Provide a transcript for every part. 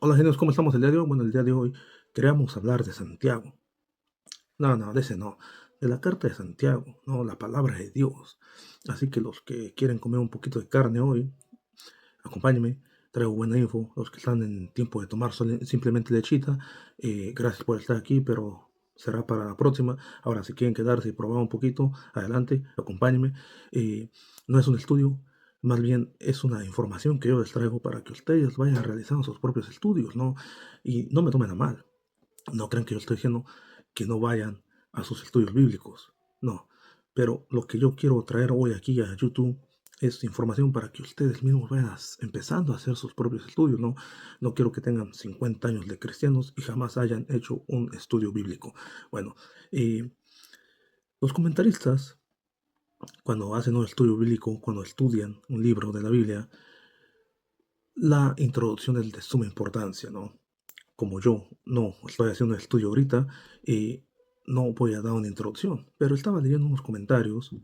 Hola genios, ¿cómo estamos el día de hoy? Bueno, el día de hoy queríamos hablar de Santiago. No, de ese no, de la carta de Santiago, no, la palabra de Dios. Así que los que quieren comer un poquito de carne hoy, acompáñenme, traigo buena info. Los que están en tiempo de tomar simplemente lechita, gracias por estar aquí, pero será para la próxima. Ahora, si quieren quedarse y probar un poquito, adelante, acompáñenme. Eh, no es un estudio, más bien es una información que yo les traigo para que ustedes vayan realizando sus propios estudios, ¿no? Y no me tomen a mal. No crean que yo estoy diciendo que no vayan a sus estudios bíblicos. No. Pero lo que yo quiero traer hoy aquí a YouTube es información para que ustedes mismos vayan empezando a hacer sus propios estudios. No quiero que tengan 50 años de cristianos y jamás hayan hecho un estudio bíblico. Bueno, eh, los comentaristas, cuando hacen un estudio bíblico, cuando estudian un libro de la Biblia, la introducción es de suma importancia, ¿no? Como yo no estoy haciendo un estudio ahorita, no voy a dar una introducción, pero estaba leyendo unos comentarios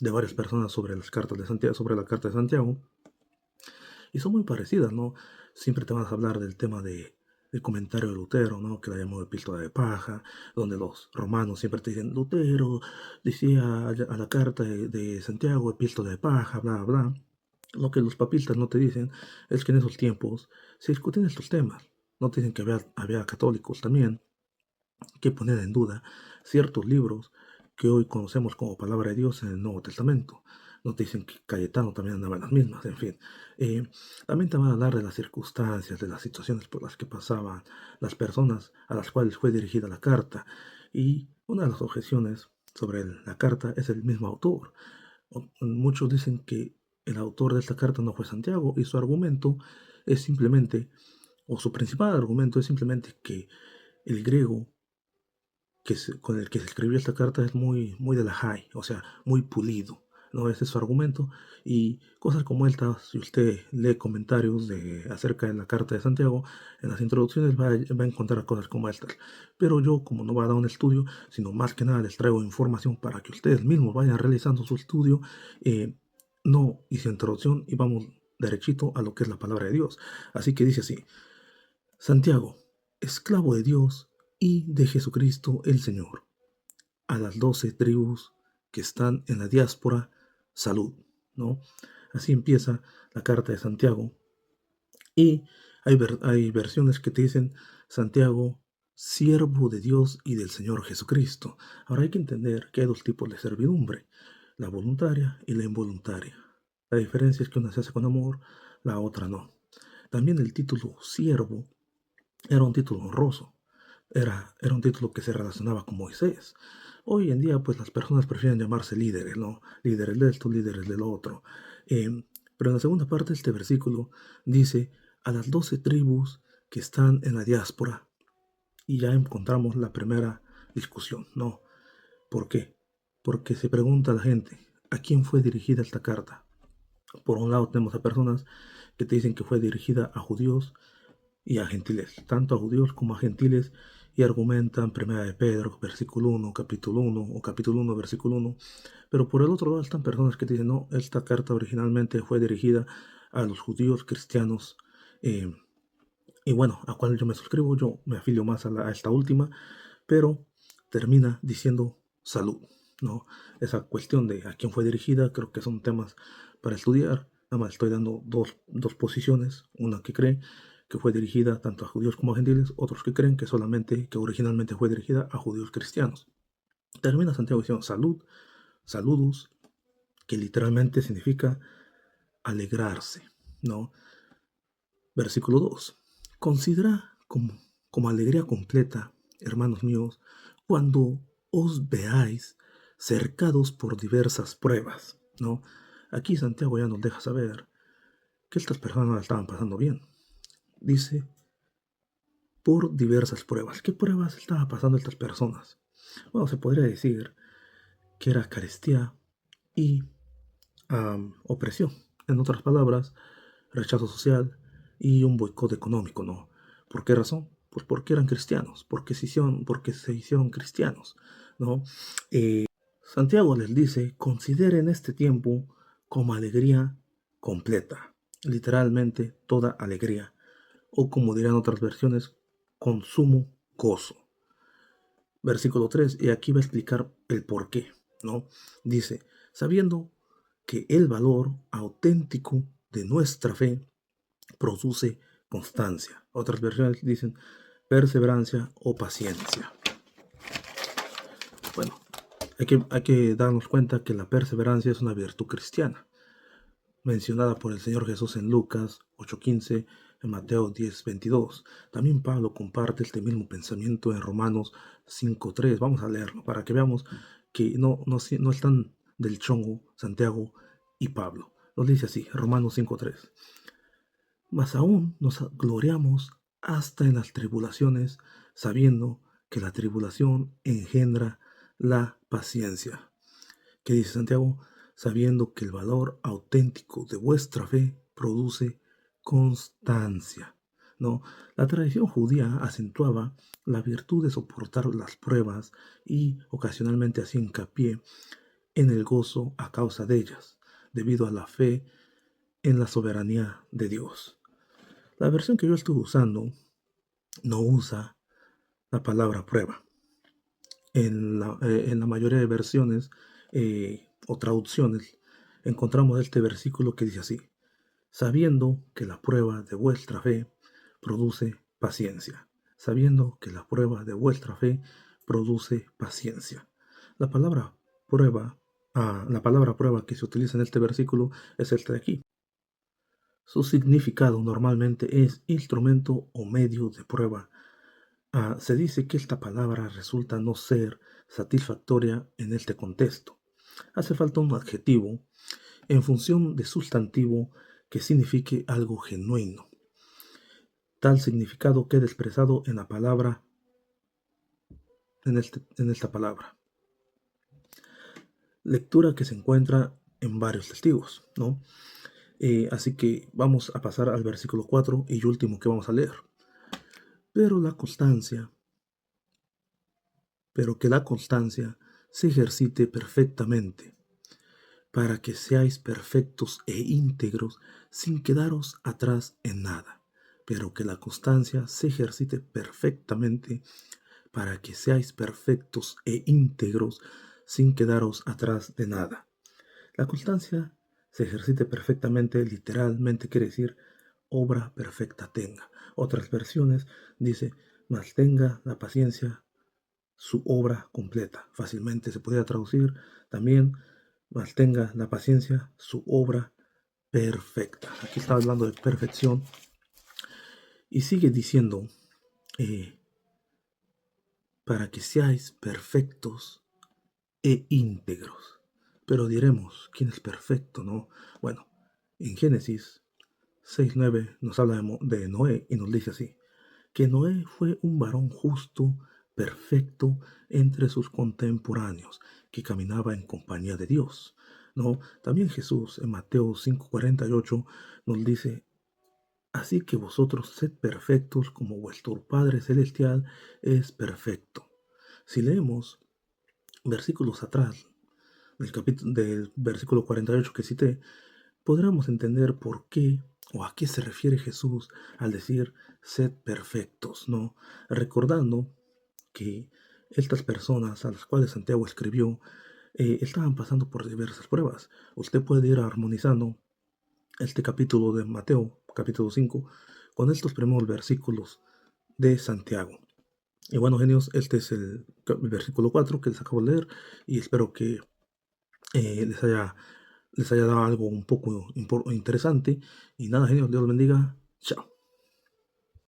de varias personas sobre las cartas de Santiago, sobre la carta de Santiago, y son muy parecidas, ¿no? Siempre te vas a hablar del tema del comentario de Lutero, ¿no? Que la llamó epístola de paja, donde los romanos siempre te dicen, Lutero decía a la carta de Santiago, epístola de paja, bla, bla. Lo que los papistas no te dicen es que en esos tiempos se discuten estos temas. No te dicen que había católicos también que poner en duda ciertos libros que hoy conocemos como palabra de Dios en el Nuevo Testamento. No te dicen que Cayetano también andaba en las mismas, en fin. Eh, También te van a hablar de las circunstancias, de las situaciones por las que pasaban las personas a las cuales fue dirigida la carta. Y una de las objeciones sobre la carta es el mismo autor. Muchos dicen que el autor de esta carta no fue Santiago y su argumento es simplemente, o su principal argumento es simplemente que el griego con el que se escribió esta carta es muy de la high, o sea, muy pulido. ¿No? Ese es su argumento. Y cosas como estas, si usted lee comentarios acerca de la carta de Santiago, en las introducciones va a encontrar cosas como estas. Pero yo, como no voy a dar un estudio, sino más que nada les traigo información para que ustedes mismos vayan realizando su estudio, no hice introducción y vamos derechito a lo que es la palabra de Dios. Así que dice así: Santiago, esclavo de Dios y de Jesucristo el Señor, a las 12 tribus que están en la diáspora, salud, ¿no? Así empieza la carta de Santiago. Y hay versiones que te dicen Santiago, siervo de Dios y del Señor Jesucristo. Ahora hay que entender que hay dos tipos de servidumbre, la voluntaria y la involuntaria. La diferencia es que una se hace con amor, la otra no. También el título siervo era un título honroso, era un título que se relacionaba con Moisés. Hoy en día, pues las personas prefieren llamarse líderes, ¿no? Líderes de esto, líderes de lo otro. Pero en la segunda parte de este versículo dice, a las 12 tribus que están en la diáspora. Y ya encontramos la primera discusión, ¿no? ¿Por qué? Porque se pregunta a la gente, ¿a quién fue dirigida esta carta? Por un lado tenemos a personas que te dicen que fue dirigida a judíos y a gentiles, tanto a judíos como a gentiles, y argumentan Primera de Pedro, versículo 1, capítulo 1, o capítulo 1, versículo 1. Pero por el otro lado están personas que dicen, no, esta carta originalmente fue dirigida a los judíos cristianos, eh, y bueno, a cual yo me suscribo, yo me afilio más a esta última, pero termina diciendo salud, ¿no? Esa cuestión de a quién fue dirigida, creo que son temas para estudiar. Nada más estoy dando dos posiciones, una que cree que fue dirigida tanto a judíos como a gentiles, otros que creen que originalmente fue dirigida a judíos cristianos. Termina Santiago diciendo salud, saludos, que literalmente significa alegrarse, ¿no? Versículo 2. Considera como alegría completa, hermanos míos, cuando os veáis cercados por diversas pruebas, ¿no? Aquí Santiago ya nos deja saber que estas personas la estaban pasando bien. Dice, por diversas pruebas. ¿Qué pruebas estaban pasando estas personas? Bueno, se podría decir que era carestía y opresión. En otras palabras, rechazo social y un boicot económico, ¿no? ¿Por qué razón? Pues porque eran cristianos, porque se hicieron cristianos, ¿no? Santiago les dice, consideren este tiempo como alegría completa, literalmente toda alegría. o como dirán otras versiones, con sumo gozo. Versículo 3, y aquí va a explicar el por qué, ¿no? Dice, sabiendo que el valor auténtico de nuestra fe produce constancia. Otras versiones dicen perseverancia o paciencia. Bueno, hay que darnos cuenta que la perseverancia es una virtud cristiana, mencionada por el Señor Jesús en Lucas 8:15, en Mateo 10:22. También Pablo comparte este mismo pensamiento en Romanos 5:3. Vamos a leerlo para que veamos que no están del chongo Santiago y Pablo. Nos dice así, Romanos 5:3. Mas aún nos gloriamos hasta en las tribulaciones, sabiendo que la tribulación engendra la paciencia. ¿Qué dice Santiago? Sabiendo que el valor auténtico de vuestra fe produce constancia. ¿No? La tradición judía acentuaba la virtud de soportar las pruebas y ocasionalmente hacía hincapié en el gozo a causa de ellas, debido a la fe en la soberanía de Dios. La versión que yo estoy usando no usa la palabra prueba. En la mayoría de versiones o traducciones encontramos este versículo que dice así, sabiendo que la prueba de vuestra fe produce paciencia, sabiendo que la prueba de vuestra fe produce paciencia. La palabra prueba, la palabra prueba que se utiliza en este versículo es esta de aquí. Su significado normalmente es instrumento o medio de prueba. Se dice que esta palabra resulta no ser satisfactoria en este contexto. Hace falta un adjetivo en función de sustantivo que signifique algo genuino. Tal significado queda expresado en la palabra, en esta palabra. Lectura que se encuentra en varios testigos, ¿no? Así que vamos a pasar al versículo 4 y último que vamos a leer. Pero que la constancia se ejercite perfectamente, para que seáis perfectos e íntegros sin quedaros atrás en nada. Pero que la constancia se ejercite perfectamente, para que seáis perfectos e íntegros sin quedaros atrás de nada. La constancia se ejercite perfectamente, literalmente quiere decir obra perfecta tenga. Otras versiones dice, mas tenga la paciencia su obra completa. Fácilmente se podría traducir también, mas tenga la paciencia su obra perfecta. Aquí está hablando de perfección y sigue diciendo, para que seáis perfectos e íntegros. Pero diremos, ¿quién es perfecto? ¿No? Bueno, en Génesis 6:9 nos habla de Noé y nos dice así, que Noé fue un varón justo, perfecto entre sus contemporáneos, que caminaba en compañía de Dios. ¿No? También Jesús en Mateo 5:48 nos dice, así que vosotros sed perfectos como vuestro Padre Celestial es perfecto. Si leemos versículos atrás del versículo 48 que cité, podremos entender por qué o a qué se refiere Jesús al decir sed perfectos, ¿no? Recordando que estas personas a las cuales Santiago escribió estaban pasando por diversas pruebas. Usted puede ir armonizando este capítulo de Mateo, capítulo 5, con estos primeros versículos de Santiago. Y bueno, genios, este es el versículo 4 que les acabo de leer y espero que les haya dado algo un poco interesante. Y nada, genios, Dios los bendiga. Chao.